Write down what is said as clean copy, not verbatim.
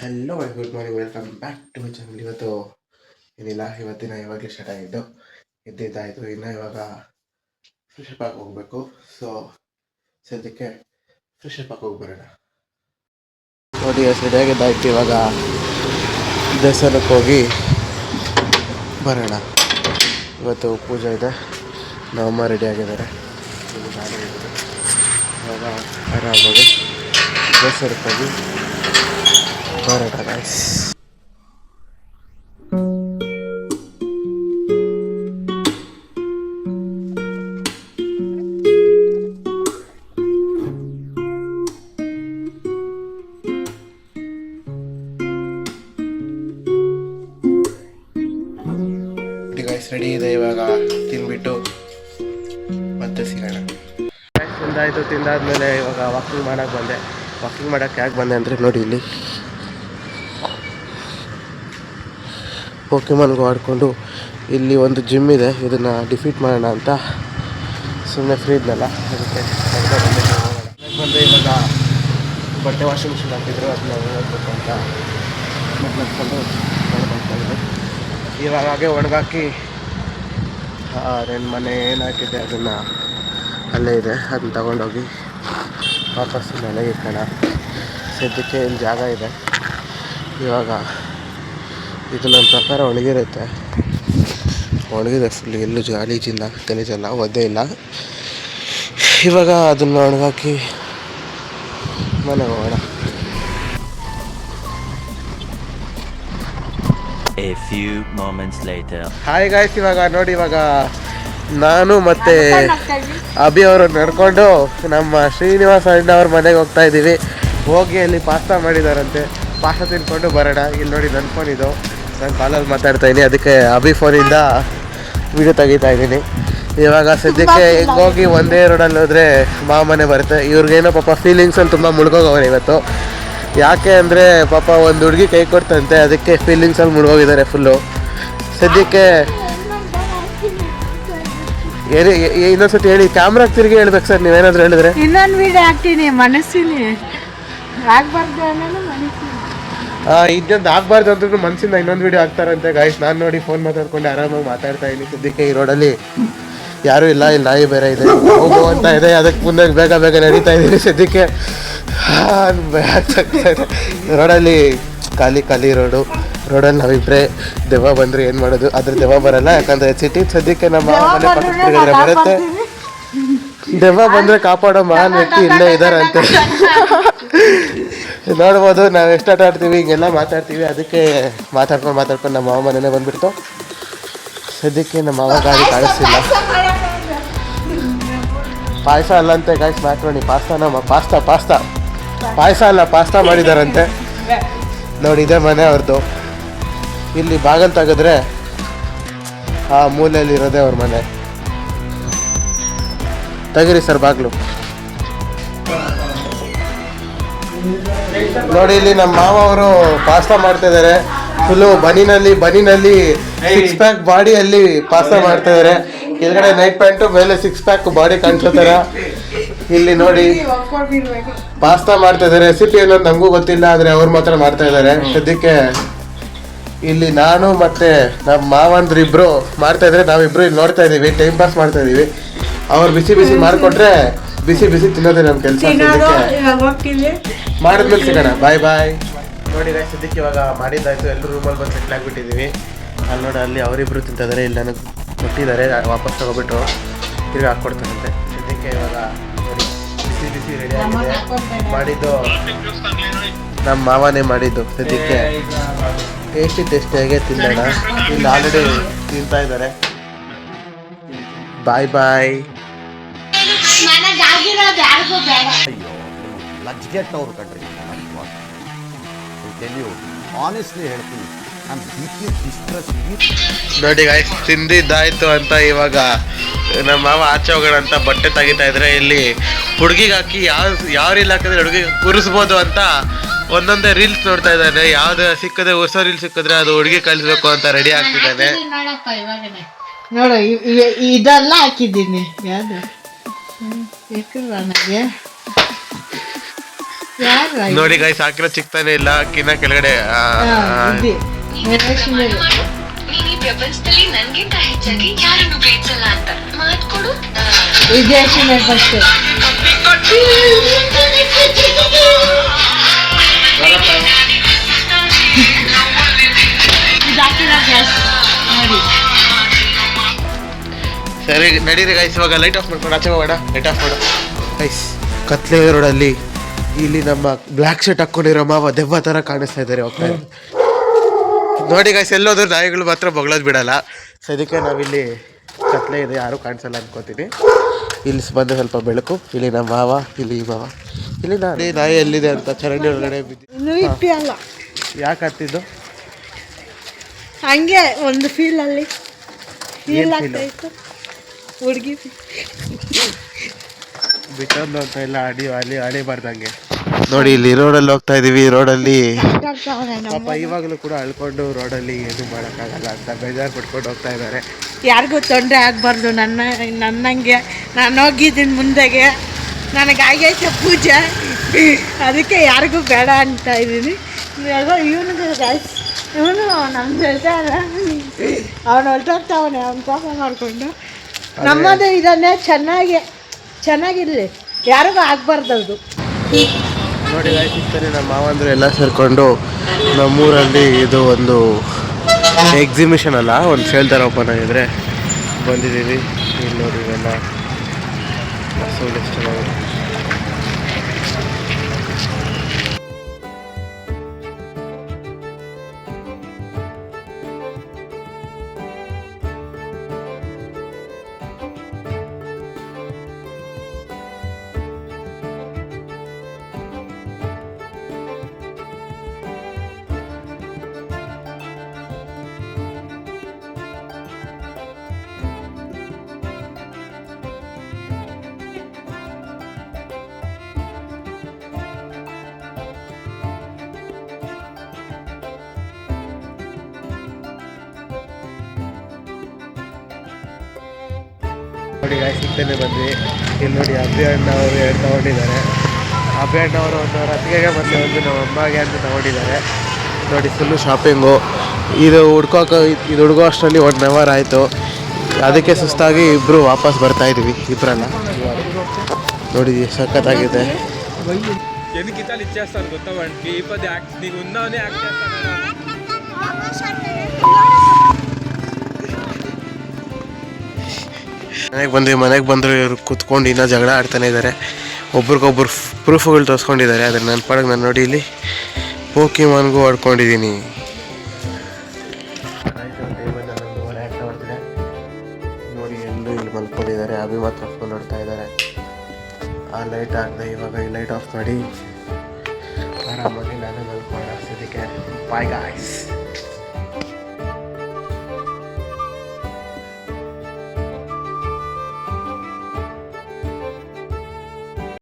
Hello good morning, welcome back to my channel. ಇವತ್ತು ಏನಿಲ್ಲ, ಇವತ್ತಿನ ಇವಾಗಲೇ ಸ್ಟಾರ್ಟ್ ಆಗಿದ್ದು, ಎದ್ದಿದ್ದಾಯಿತು. ಇನ್ನು ಇವಾಗ ಫ್ರೆಶಪ್ ಆಗಿ ಹೋಗಬೇಕು. ಸೊ ಸದ್ಯಕ್ಕೆ ಫ್ರೆಶಪ್ ಆಗಿ ಹೋಗಿ ಬರೋಣ. ನೋಡಿ ಸರಿಯಾಗಿದ್ದಾಯ್ತು. ಇವಾಗ ದೇವಸ್ಥಾನಕ್ಕೆ ಹೋಗಿ ಬರೋಣ. ಇವತ್ತು ಪೂಜೆ ಇದೆ, ನಮ್ಮಮ್ಮ ರೆಡಿ ಆಗಿದ್ದಾರೆ. ಇವಾಗ ಆರಾಮಾಗಿ ದೇವಸ್ಥಾನಕ್ಕೆ ಹೋಗಿ ಬರೋಣ ಗೈಸ್. ರೆಡಿ ಇದೆ, ಇವಾಗ ತಿಂದ್ಬಿಟ್ಟು ಮತ್ತೆ ಸಿಗೋಣ. ತಿಂದಾಯಿತು. ತಿಂದಾದ್ಮೇಲೆ ಇವಾಗ ವಾಕಿಂಗ್ ಮಾಡೋಕ್ಕೆ ಬಂದೆ. ವಾಕಿಂಗ್ ಮಾಡೋಕ್ಕೆ ಯಾಕೆ ಬಂದೆ ಅಂದರೆ ನೋಡಿ, ಇಲ್ಲಿ ಪೋಕೆಮಾನ್ಗೂ ಆಡಿಕೊಂಡು ಇಲ್ಲಿ ಒಂದು ಜಿಮ್ ಇದೆ, ಇದನ್ನು ಡಿಫೀಟ್ ಮಾಡೋಣ ಅಂತ ಸುಮ್ಮನೆ ಫ್ರೀ ಇದ್ನಲ್ಲ, ಅದಕ್ಕೆ ಬಂದೆ. ಇವಾಗ ಬಟ್ಟೆ ವಾಷಿಂಗ್ ಮಿಷಿನ್ ಹಾಕಿದ್ರು, ಅದನ್ನ ಹೋಗ್ಬೇಕು ಅಂತ ಮಾಡ್ಕೊಂಡು ಇವಾಗ ಹಾಗೆ ಒಣಗಾಕಿ ನನ್ನ ಮನೆ ಏನು ಹಾಕಿದ್ದೆ ಅದನ್ನು ಅಲ್ಲೇ ಇದೆ, ಅದನ್ನ ತಗೊಂಡೋಗಿ ವಾಪಸ್ಸು ಮನೆಗೆ ಇಟ್ಕೋಣ. ಸದ್ಯಕ್ಕೆ ಇಲ್ಲಿ ಜಾಗ ಇದೆ. ಇವಾಗ ಇದು ನನ್ನ ಪ್ರಕಾರ ಒಣಗಿರುತ್ತೆ, ಒಣಗಿದೆ ಫುಲ್, ಎಲ್ಲೂ ಗಾಲೀಜಿಲ್ಲ, ಗಲೀಜಲ್ಲ, ಒದ್ದೆ ಇಲ್ಲ. ಇವಾಗ ಅದನ್ನು ಒಣಗಾಕಿ ಮನೆಗೆ ಹೋಗೋಣ. A few moments later. Hi guys, ಇವಾಗ ನೋಡಿ, ಇವಾಗ ನಾನು ಮತ್ತು ಅಭಿ ಅವರು ನಡ್ಕೊಂಡು ನಮ್ಮ ಶ್ರೀನಿವಾಸ ಅಣ್ಣ ಅವ್ರ ಮನೆಗೆ ಹೋಗ್ತಾ ಇದ್ದೀವಿ. ಹೋಗಿ ಅಲ್ಲಿ ಪಾಸ್ತಾ ಮಾಡಿದಾರಂತೆ, ಪಾಸ್ತಾ ತಿನ್ಕೊಂಡು ಬರೋಣ. ಇಲ್ಲಿ ನೋಡಿ ನನ್ನ ಫೋನ್ ಇದು, ನಾನು ಕಾಲಲ್ಲಿ ಮಾತಾಡ್ತಾ ಇದ್ದೀನಿ, ಅದಕ್ಕೆ ಅಭಿ ಫೋನಿಂದ ವಿಡಿಯೋ ತೆಗಿತಾ ಇದ್ದೀನಿ. ಇವಾಗ ಸದ್ಯಕ್ಕೆ ಹೆಂಗೆ ಹೋಗಿ ಒಂದೇ ರೋಡಲ್ಲಿ ಹೋದರೆ ಮನೆ ಬರುತ್ತೆ. ಇವ್ರಿಗೇನೋ ಪಾಪ ಫೀಲಿಂಗ್ಸಲ್ಲಿ ತುಂಬ ಮುಳುಗೋಗವ್ರೆ ಇವತ್ತು. ಯಾಕೆ ಅಂದರೆ ಪಾಪ ಒಂದು ಹುಡುಗಿ ಕೈ ಕೊಡ್ತಂತೆ, ಅದಕ್ಕೆ ಫೀಲಿಂಗ್ಸಲ್ಲಿ ಮುಳುಗೋಗಿದ್ದಾರೆ ಫುಲ್ಲು. ಸದ್ಯಕ್ಕೆ ಹೇಳಿ, ಇನ್ನೊಂದ್ಸತಿ ಹೇಳಿ, ಕ್ಯಾಮ್ರಾಗೆ ತಿರುಗಿ ಹೇಳ್ಬೇಕು ಸರ್, ನೀವೇನಾದರೂ ಹೇಳಿದ್ರೆ. ಇನ್ನೊಂದು ವಿಡಿಯೋ ಹಾಕ್ತೀನಿ, ಮನಸ್ಸಿನಿ ಆಗ್ಬಾರ್ದು ಅನ್ನೋದು ಮನಸ್ಸಿನಿ. ಇನ್ನೊಂದು ಆಗ್ಬಾರ್ದು ಅಂದ್ರೂ ಮನಸ್ಸಿಂದ ಇನ್ನೊಂದು ವಿಡಿಯೋ ಹಾಕ್ತಾರಂತೆ ಗಾಯ್ಸ್. ನಾನು ನೋಡಿ ಫೋನ್ ಮಾತಾಡ್ಕೊಂಡು ಆರಾಮಾಗಿ ಮಾತಾಡ್ತಾ ಇದ್ದೀನಿ. ಸದ್ಯಕ್ಕೆ ಈ ರೋಡಲ್ಲಿ ಯಾರೂ ಇಲ್ಲ, ಇಲ್ಲಿ ನಾಯಿ ಬೇರೆ ಇದೆ, ಹೋಗು ಅಂತ ಇದೆ, ಅದಕ್ಕೆ ಮುಂದೆ ಬೇಗ ಬೇಗ ನಡೀತಾ ಇದ್ದೀನಿ. ಸದ್ಯಕ್ಕೆ ರೋಡಲ್ಲಿ ಖಾಲಿ ರೋಡಲ್ಲಿ ನಾವಿಬ್ಬರೇ. ದೆವ್ವ ಬಂದರೆ ಏನು ಮಾಡೋದು? ಅದ್ರ ದೆವ್ವ ಬರಲ್ಲ, ಯಾಕಂದರೆ ಸಿಟಿ ಸದ್ಯಕ್ಕೆ ನಮ್ಮ ಮನೆ ಪಕ್ಕದ ಬರುತ್ತೆ. ದೆವ್ವ ಬಂದರೆ ಕಾಪಾಡೋ ಮಹಾನ್ ವ್ಯಕ್ತಿ ಇಲ್ಲೇ ಇದ್ದಾರಂತೆ. ನೋಡ್ಬೋದು, ನಾವು ಎಷ್ಟು ಆಟ ಆಡ್ತೀವಿ, ಹಿಂಗೆಲ್ಲ ಮಾತಾಡ್ತೀವಿ. ಅದಕ್ಕೆ ಮಾತಾಡ್ಕೊಂಡು ನಮ್ಮ ಮಾವ ಮನೆಯೇ ಬಂದುಬಿಡ್ತು. ಸದ್ಯಕ್ಕೆ ನಮ್ಮ ಮಾವ ಗಾಡಿ ಕಾಣಿಸ್ತಿಲ್ಲ. ಪಾಯಸ ಅಲ್ಲಂತೆ ಗಾಯ್ಸ್, ಮ್ಯಾಕ್ರೋನಿ ಪಾಸ್ತಾ ಪಾಯಸ ಅಲ್ಲ, ಪಾಸ್ತಾ ಮಾಡಿದಾರಂತೆ. ನೋಡಿ, ಇದೇ ಮನೆ ಅವ್ರದ್ದು. ಇಲ್ಲಿ ಬಾಗಲ್ ತೆಗೆದ್ರೆ ಆ ಮೂಲೆಯಲ್ಲಿ ಇರೋದೇ ಅವ್ರ ಮನೆ. ತೆಗೀರಿ ಸರ್ ಬಾಗ್ಲು. ನೋಡಿ, ಇಲ್ಲಿ ನಮ್ಮ ಮಾವ ಅವರು ಪಾಸ್ತಾ ಮಾಡ್ತಾ ಇದ್ದಾರೆ. ಫುಲ್ಲು ಬನಿನಲ್ಲಿ 6 ಪ್ಯಾಕ್ ಬಾಡಿಯಲ್ಲಿ ಪಾಸ್ತಾ ಮಾಡ್ತಾ ಇದ್ದಾರೆ. ಕೆಳಗಡೆ ನೈಟ್ ಪ್ಯಾಂಟು, ಮೇಲೆ 6 ಪ್ಯಾಕ್ ಬಾಡಿ ಕಾಣಿಸೋ ಥರ. ಇಲ್ಲಿ ನೋಡಿ ಪಾಸ್ತಾ ಮಾಡ್ತಾ ಇದ್ದಾರೆ. ರೆಸಿಪಿ ಏನೋ ನಮಗೂ ಗೊತ್ತಿಲ್ಲ, ಆದರೆ ಅವ್ರು ಮಾತ್ರ ಮಾಡ್ತಾ ಇದ್ದಾರೆ. ಸದ್ಯಕ್ಕೆ ಇಲ್ಲಿ ನಾನು ಮತ್ತೆ ನಮ್ಮ ಮಾವಂದ್ರು ಇಬ್ರು ಮಾಡ್ತಾ ಇದ್ರೆ, ನಾವಿಬ್ರು ಇಲ್ಲಿ ನೋಡ್ತಾ ಇದೀವಿ, ಟೈಮ್ ಪಾಸ್ ಮಾಡ್ತಾ ಇದೀವಿ. ಅವ್ರು ಬಿಸಿ ಮಾಡಿಕೊಟ್ರೆ ಬಿಸಿ ತಿನ್ನೋದೇ ನಮ್ಮ ಕೆಲಸ. ಮಾಡಿದ್ಮೇಲೆ ಸಿಗೋಣ, ಬಾಯ್. ನೋಡಿ ಗಾಯ್ಸ್, ಸದ್ಯಕ್ಕೆ ಇವಾಗ ಮಾಡಿದ್ದಾಯ್ತು, ಎಲ್ಲರೂ ರೂಮಲ್ಲಿ ಬಂದು ಸೆಟ್ಲ್ ಆಗಿಬಿಟ್ಟಿದ್ದೀವಿ. ಅಲ್ಲಿ ನೋಡಿ, ಅಲ್ಲಿ ಅವರಿಬ್ರು ತಿಂತಿದ್ದಾರೆ, ಇಲ್ಲಿ ನನಗೆ ಕೊಟ್ಟಿದ್ದಾರೆ, ವಾಪಸ್ ತಗೊಬಿಟ್ಟು ತಿರ್ಗಿ ಹಾಕ್ಕೊಡ್ತಾರಂತೆ. ಸದ್ಯಕ್ಕೆ ಇವಾಗ ನೋಡಿ, ಬಿಸಿ ರೆಡಿ ಆಗಿದೆ. ಮಾಡಿದ್ದು ನಮ್ಮ ಮಾವನೇ ಮಾಡಿದ್ದು. ಸದ್ಯಕ್ಕೆ ಟೇಸ್ಟಿಯಾಗೆ ತಿನ್ನೋಣ. ಇಲ್ಲಿ ಆಲ್ರೆಡಿ ತಿಂತಾ ಇದ್ದಾರೆ. ಬಾಯ್. ಲಜ್ಗೆಟ್ಟವ್ರು ಕಣ್ರಿ, ಆನೆಸ್ಟ್ಲಿ ಹೇಳ್ತೀನಿ, ನೋಡಿ ಗಾಯ್ಸ್, ತಿಂದಿದ್ದಾಯ್ತು ಅಂತ ಇವಾಗ ನಮ್ಮ ಮಾವ ಆಚೆ ಹೋಗೋಣ ಅಂತ ಬಟ್ಟೆ ತೆಗಿತಾ ಇದ್ರೆ, ಇಲ್ಲಿ ಹುಡುಗಿಗೆ ಹಾಕಿ ಯಾವ ರೀಲ್ ಹಾಕಿದ್ರೆ ಹುಡುಗಿಗೆ ಕೂರಿಸ್ಬೋದು ಅಂತ ಒಂದೊಂದೇ ರೀಲ್ಸ್ ನೋಡ್ತಾ ಇದ್ದಾನೆ. ಯಾವ್ದು ಸಿಕ್ಕದೆ ಹೊಸ ರೀಲ್ ಸಿಕ್ಕಿದ್ರೆ ಅದು ಹುಡುಗಿ ಕಳಿಸ್ಬೇಕು ಅಂತ ರೆಡಿ ಆಗ್ತಿದ್ದಾನೆ. ನೋಡು, ಇದೆಲ್ಲ ಹಾಕಿದ್ದೀನಿ. ಯಾವುದು ನನಗೆ ಯಾರು ನೋಡಿ ಗೈಸ್ ಹಾಕಿರೋ ಚಿಕ್ತಾನೆ ಇಲ್ಲ ಕಿನ್ನ ಕೆಳಗಡೆ ಇದೆ ರೇಷ್ಮೆ ನೀನ್ ಈ ಪ್ರಪಂಚದಲ್ಲಿ ನನ್ಗಿಂತ ಹೆಚ್ಚಾಗಿ ಯಾರನ್ನು ಪ್ರೀತಿಸಲ್ಲ ಅಂತ ಮಾತ್ ಕೊಡು. ರೇಷ್ಮೆ ಫಸ್ಟ್ ನೋಡಿ ಸರಿ ನಡೀರಿ ಗೈಸ್ ಇವಾಗ ಲೈಟ್ ಆಫ್ ಮಾಡ್ಕೊಂಡು ಆಚೆ ಹೋಗೋಣ. ಲೈಟ್ ಆಫ್ ಮಾಡು ಗೈಸ್. ಕತ್ಲೆ ರೋಡಲ್ಲಿ ಇಲ್ಲಿ ನಮ್ಮ ಬ್ಲ್ಯಾಕ್ ಶರ್ಟ್ ಹಾಕ್ಕೊಂಡಿರೋ ಮಾವ ದೆವ್ವ ಥರ ಕಾಣಿಸ್ತಾ ಇದ್ದಾರೆ ಹೋಗ್ತಾ ಇದ್ದಾರೆ. ನೋಡಿ ಗೈಸ್ ಎಲ್ಲೋದ್ರು ನಾಯಿಗಳು ಮಾತ್ರ ಬೊಗಳೋದು ಬಿಡಲ್ಲ. ಸೊ ಅದಕ್ಕೆ ನಾವಿಲ್ಲಿ ಕತ್ಲೆ ಇದೆ ಯಾರೂ ಕಾಣಿಸಲ್ಲ ಅನ್ಕೋತೀನಿ. ಇಲ್ಲಿ ಬಂದು ಸ್ವಲ್ಪ ಬೆಳಕು. ಇಲ್ಲಿ ನಮ್ಮ ಮಾವ, ಇಲ್ಲಿ ಈ ಮಾವ, ಇಲ್ಲಿ ನಾಯಿ ಎಲ್ಲಿದೆ ಅಂತ ಚರಂಡಿ ಒಳಗಡೆ ಇನ್ನೂ ಇಪ್ಪಿ ಅಲ್ಲ ಯಾಕೆ ಹತ್ತಿದ್ದು ಹಂಗೆ ಒಂದು ಫೀಲ್ ಆಗ್ತಾ ಇತ್ತು ಹುಡುಗಿ ಬಿಟ್ಟೊಂದು ಅಂತ ಎಲ್ಲ ಅಲ್ಲಿ ಅಳಿಬಾರ್ದಂಗೆ. ನೋಡಿ ಇಲ್ಲಿ ರೋಡಲ್ಲಿ ಹೋಗ್ತಾ ಇದೀವಿ. ರೋಡಲ್ಲಿ ಪಾಪ ಇವಾಗಲೂ ಕೂಡ ಅಳ್ಕೊಂಡು ರೋಡಲ್ಲಿ ಏನು ಮಾಡೋಕ್ಕಾಗಲ್ಲ ಅಂತ ಬೇಜಾರು ಪಡ್ಕೊಂಡು ಹೋಗ್ತಾ ಇದ್ದಾರೆ. ಯಾರಿಗೂ ತೊಂದರೆ ಆಗಬಾರ್ದು ನನ್ನಂಗೆ ನಾನು ಹೋಗಿದ್ದೀನಿ ಮುಂದೆಗೆ ನನಗಾಗೈತೆ ಪೂಜೆ ಅದಕ್ಕೆ ಯಾರಿಗೂ ಬೇಡ ಅಂತ ಇದ್ದೀನಿ. ಇವನು ನಮ್ಮ ಜೊತೆ ಅವನು ಹೊರಟೋಗ್ತಾವನೆ ಅವ್ನು ಕೋಪ ಮಾಡಿಕೊಂಡು. ನಮ್ಮದು ಇದನ್ನೇ ಚೆನ್ನಾಗಿರಲಿ ಯಾರಿಗೂ ಆಗಬಾರ್ದು ಅದು. ನೋಡಿ ಸಿಗ್ತಾರೆ ನಮ್ಮ ಮಾವಂದರು ಎಲ್ಲ ಸೇರಿಕೊಂಡು ನಮ್ಮೂರಲ್ಲಿ ಇದು ಒಂದು ಎಕ್ಸಿಬಿಷನ್ ಅಲ್ಲ ಒಂದು ಸೇಲ್ ಥರ ಓಪನ್ ಆಗಿದ್ರೆ ಬಂದಿದ್ದೀವಿ. ಇಲ್ಲಿ ನೋಡಿ ಇವೆಲ್ಲ ಬಸ್ಸುಗಳು ಎಷ್ಟು ಚೆನ್ನಾಗಿದೆ. ನೋಡಿ ಸಿಗ್ತಾನೆ ಬಂದ್ವಿ. ಇಲ್ಲಿ ನೋಡಿ ಅಬ್ಬಿ ಅಣ್ಣ ಅವರು ಎರಡು ತೊಗೊಂಡಿದ್ದಾರೆ. ಅಬ್ಬಿ ಅಣ್ಣ ಅವರು ಒಂದು ರತಿಗೆಗೆ ಬಂದು ಒಂದು ನಮ್ಮ ಅಮ್ಮಗೆ ಅಂತ ತೊಗೊಂಡಿದ್ದಾರೆ. ನೋಡಿ ಫುಲ್ಲು ಶಾಪಿಂಗು. ಇದು ಹುಡ್ಗೋ ಅಷ್ಟರಲ್ಲಿ 1 ಅವರ್ ಆಯಿತು. ಅದಕ್ಕೆ ಸುಸ್ತಾಗಿ ಇಬ್ಬರು ವಾಪಸ್ ಬರ್ತಾಯಿದ್ವಿ ಇಬ್ಬರಲ್ಲ. ನೋಡಿ ಸಖತ್ತಾಗಿದೆ. ఎన్నికితాలు ఇచ్చేస్తారు కొత్త వాడికి ఈ పది నీకు ఉన్నావని యాక్ట్ చేస్తాను. ಮನೆಗೆ ಬಂದರು ಇವರು ಕೂತ್ಕೊಂಡು ಇನ್ನೂ ಜಗಳ ಆಡ್ತಾನೆ ಇದ್ದಾರೆ. ಒಬ್ರಿಗೊಬ್ರು ಪ್ರೂಫ್ಗಳು ತೋರಿಸ್ಕೊಂಡಿದ್ದಾರೆ. ಅದನ್ನು ನನ್ನ ಪಾಡಿಗೆ ನಾನು ನೋಡಿ ಇಲ್ಲಿ ಪೋಕಿಮಾನ್ಗೂ ಆಡ್ಕೊಂಡಿದ್ದೀನಿ. ನೋಡಿ ಎಲ್ಲರೂ ಇಲ್ಲಿ ಮಲ್ಕೊಂಡಿದ್ದಾರೆ. ಅಭಿ ಮಾತ್ರ ಫೋನ್ ನೋಡ್ತಾ ಇದ್ದಾರೆ. ಆ ಲೈಟ್ ಆಗದೆ ಇವಾಗ ಈ ಲೈಟ್ ಆಫ್ ಮಾಡಿ ಆರಾಮಾಗಿ ನಾನು ಮಲ್ಕೊಂಡು. ಅಷ್ಟೊತ್ತಿಗೆ ಬಾಯ್ ಗಾಯ್ಸ್.